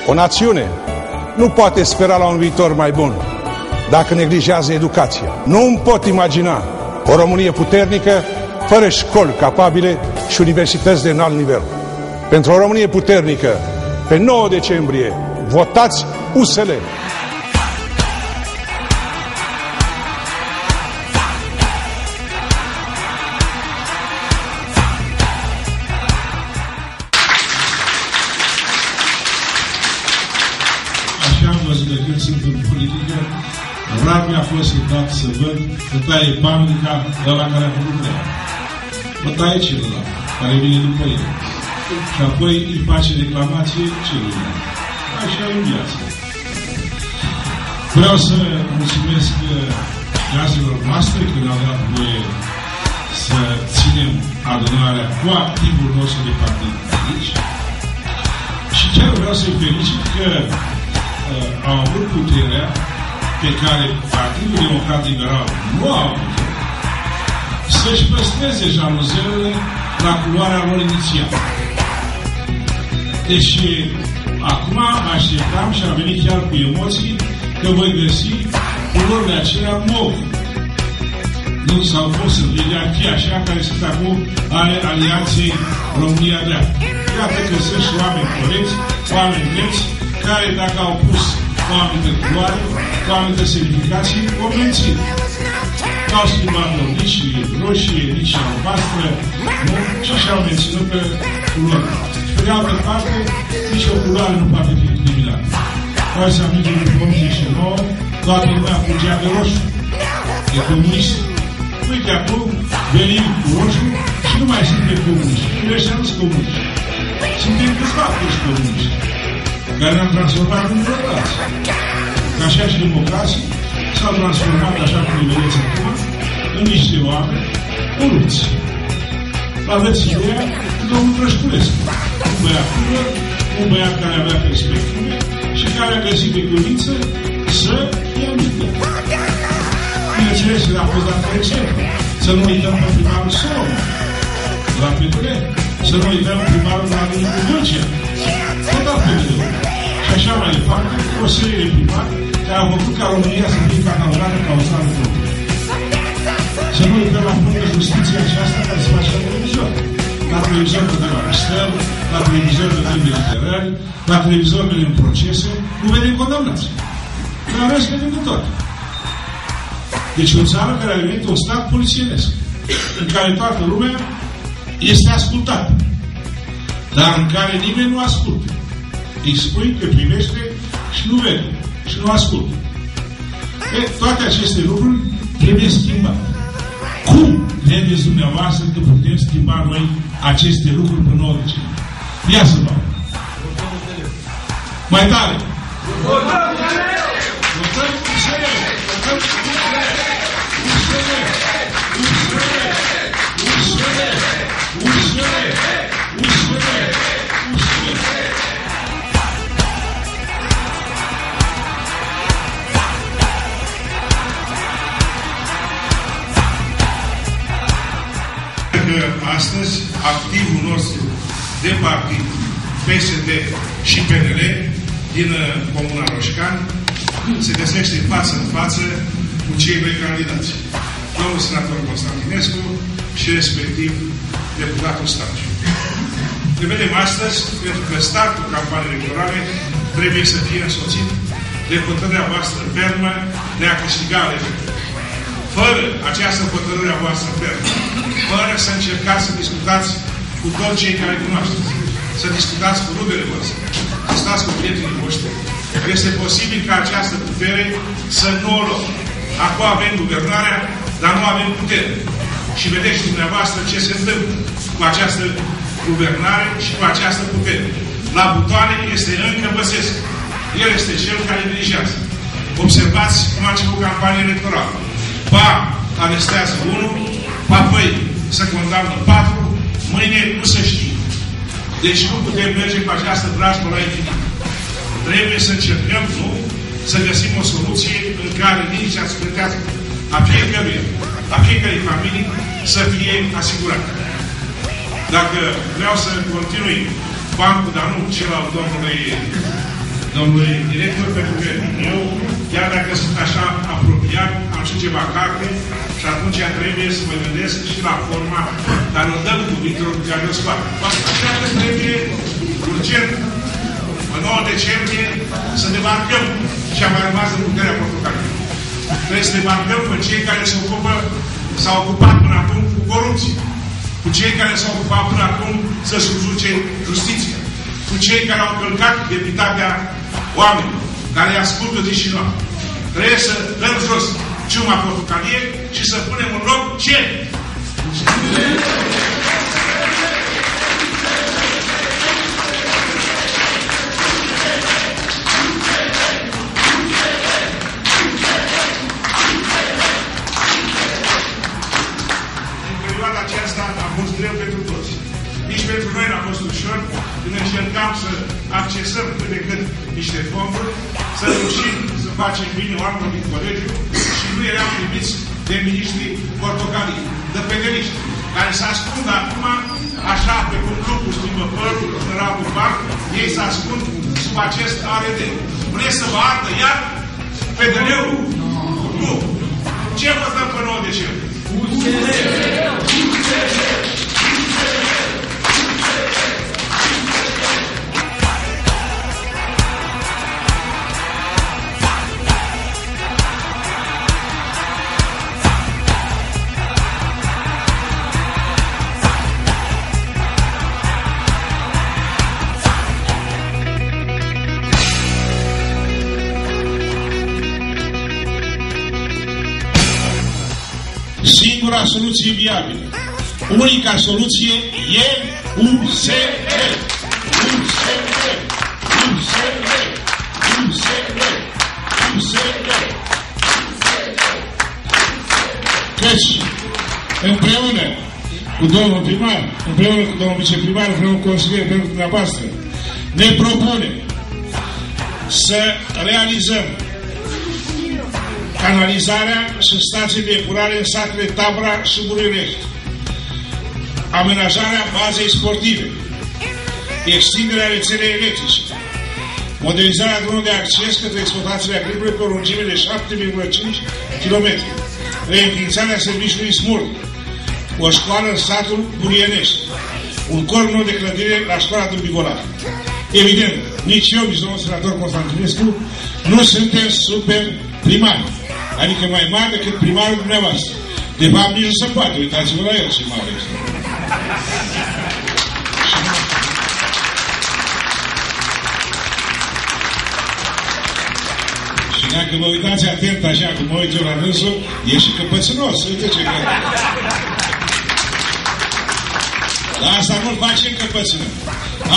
O națiune nu poate spera la un viitor mai bun dacă neglijează educația. Nu îmi pot imagina o Românie puternică fără școli capabile și universități de înalt nivel. Pentru o Românie puternică, pe 9 decembrie, votați USL! Sunt în politică, rar mi-a fost dat să văd că taie pamlica ăla care a făcut treaba. Mă taie celălalt, care vine după el. Și apoi îi face reclamație celuilalt. Așa e în viață. Vreau să mulțumesc gazilor noastre că ne-au dat voie să ținem adunarea cu activul nostru de partid aici. Și chiar vreau să-i felicit că au avut puterea pe care Partidul Democrat Liberal nu a avut să-și păstreze jaluzelele la culoarea lor inițială. Deci acum așteptam și am venit chiar cu emoții că voi găsi culorile acelea move. Nu s-au fost în oligarhia așa care sunt acum ale Alianței România Dreaptă. Iată că sunt și oameni corecți, oameni drepți, care dacă au pus o anumită culoare, cu o anumită semnificație, o mențin. Nu au schimbat nici roșie, nici albastră, nu? Și și-au menținut pe culoare. Pe de altă parte, nici o culoare nu poate fi eliminată. Vreau să amintim în 89, toată lumea fugea de roșu. E comunist. Uite, acum venim cu roșu și nu mai suntem comuniști. Și ăștia nu sunt comuniști. Suntem câțiva puși comuniști, care ne-am transformat în democrație. Ca așa și democrații s-au transformat, așa cum îi vedeți acum, în niște oameni urâți. Aveți ideea cu domnul Trășculescu, un băiat tânăr, un băiat care avea perspective și care a găsit pe cuvință să ia mică. Bineînțeles, a fost dat pe exemplu. Să nu uităm pe primarul Solom, la PDL, să nu uităm primarul la Rânicu Vâlcea, tot dat PDL. Și așa mai departe, o serie de primari care au făcut ca România să fie catalogată ca o țară proprie. Să nu uităm la punct de justiție aceasta care se face la televizor. La televizor vedem arestări, la televizor vedem deliberări, la televizor vedem procese, nu vedem condamnați. La rest vedem de tot. Deci o țară care a devenit un stat polițienesc, în care toată lumea este ascultată, dar în care nimeni nu ascultă. Îi spui că privește și nu vede și nu ascultă. Toate aceste lucruri trebuie schimbate. Cum credeți dumneavoastră că putem schimba noi aceste lucruri pe 9 decembrie? Ia să vă mai tare! Astăzi, activul nostru de partid, PSD și PNL din Comuna Roșcan se găsește față în față cu cei doi candidați, domnul senator Constantinescu și respectiv deputatul Stanciu. Ne vedem astăzi pentru că startul campaniei electorale trebuie să fie însoțit de hotărârea voastră fermă de a câștiga alegerile. Fără această hotărâre a voastră fermă, fără să încercați să discutați cu toți cei care cunoașteți, să discutați cu rudele voastre, să stați cu prietenii voștri, este posibil ca această putere să nu o luăm. Acum avem guvernarea, dar nu avem putere. Și vedeți dumneavoastră ce se întâmplă cu această guvernare și cu această putere. La butoane este încă Băsescu. El este cel care dirigează. Observați cum a început campania electorală. Pa arestează unul, apoi să condamnă 4, mâine nu se știe. Deci nu putem merge cu această vrajbă la infinit. Trebuie să încercăm, nu? Să găsim o soluție în care liniștea sufletească a fiecăruia, a fiecărei familii să fie asigurată. Dacă vreau să continui bancul, dar nu cel al domnului domnului director, pentru că eu, chiar dacă sunt așa apropiat, am și ceva carte și atunci trebuie să mă gândesc și la forma, dar o dăm cuvintele cu care o scoate. Așa că trebuie urgent, în 9 decembrie, să demarcăm și a mai rămas în puterea portocaliei. Trebuie să demarcăm pe cei care s-au ocupat până acum cu corupție, cu cei care s-au ocupat până acum să subjuge justiția, cu cei care au încălcat demnitatea oamenilor, care îi ascultă zi și noapte. Trebuie să dăm jos ciuma portocalie și să punem în loc ce? A fost greu pentru toți. Nici pentru noi n-a fost ușor când încercam să accesăm cât de cât niște fonduri, să reușim să facem bine oamenilor din colegiu și nu eram primiți de miniștrii portocalii, de pedeliști, care se ascund acum, așa pe cum lucrul schimbă părul în Radu Parc, ei se ascund sub acest ARD. Vreți să vă ardă iar PDL-ul? Nu. Ce votăm pe 9 decembrie? Singura soluție viabilă, unica soluție e USL. Căci, împreună cu domnul primar, împreună cu domnul viceprimar, împreună cu consilier pentru dumneavoastră, ne propunem să realizăm canalizarea și stații de epurare în satele Tabra și Burirești, amenajarea bazei sportive, extinderea rețelei electrice, modernizarea drumului de acces către exploatațiile agricole pe o lungime de 7,5 km, reînființarea serviciului SMUR, o școală în satul Burienești, un corp nou de clădire la școala din Bigolav. Evident, nici eu, nici domnul senator Constantinescu, nu suntem super primari. Adică mai mare decât primarul dumneavoastră. De fapt, nici nu se poate. Uitați-vă la el ce mare este. Și dacă vă uitați atent așa, cum mă uit eu la dânsul, e și căpățânos. Uite ce că... Dar asta nu-l face încăpățână.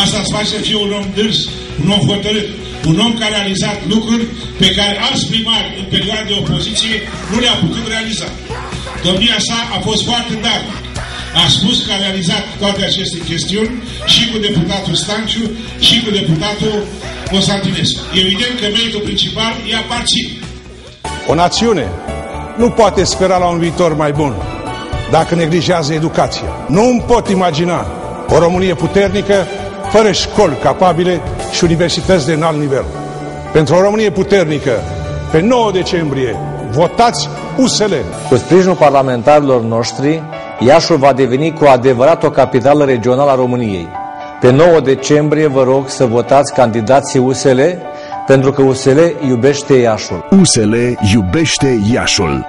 Asta îți face să fie un om dârs, un om hotărât. Un om care a realizat lucruri pe care alți primari în perioada de opoziție nu le-au putut realiza. Domnia sa a fost foarte darnic. A spus că a realizat toate aceste chestiuni și cu deputatul Stanciu și cu deputatul Constantinescu. Evident că meritul principal îi aparține. O națiune nu poate spera la un viitor mai bun dacă neglijează educația. Nu îmi pot imagina o Românie puternică fără școli capabile și universități de înalt nivel. Pentru o Românie puternică, pe 9 decembrie, votați USL. Cu sprijinul parlamentarilor noștri, Iașul va deveni cu adevărat o capitală regională a României. Pe 9 decembrie vă rog să votați candidații USL, pentru că USL iubește Iașul. USL iubește Iașul.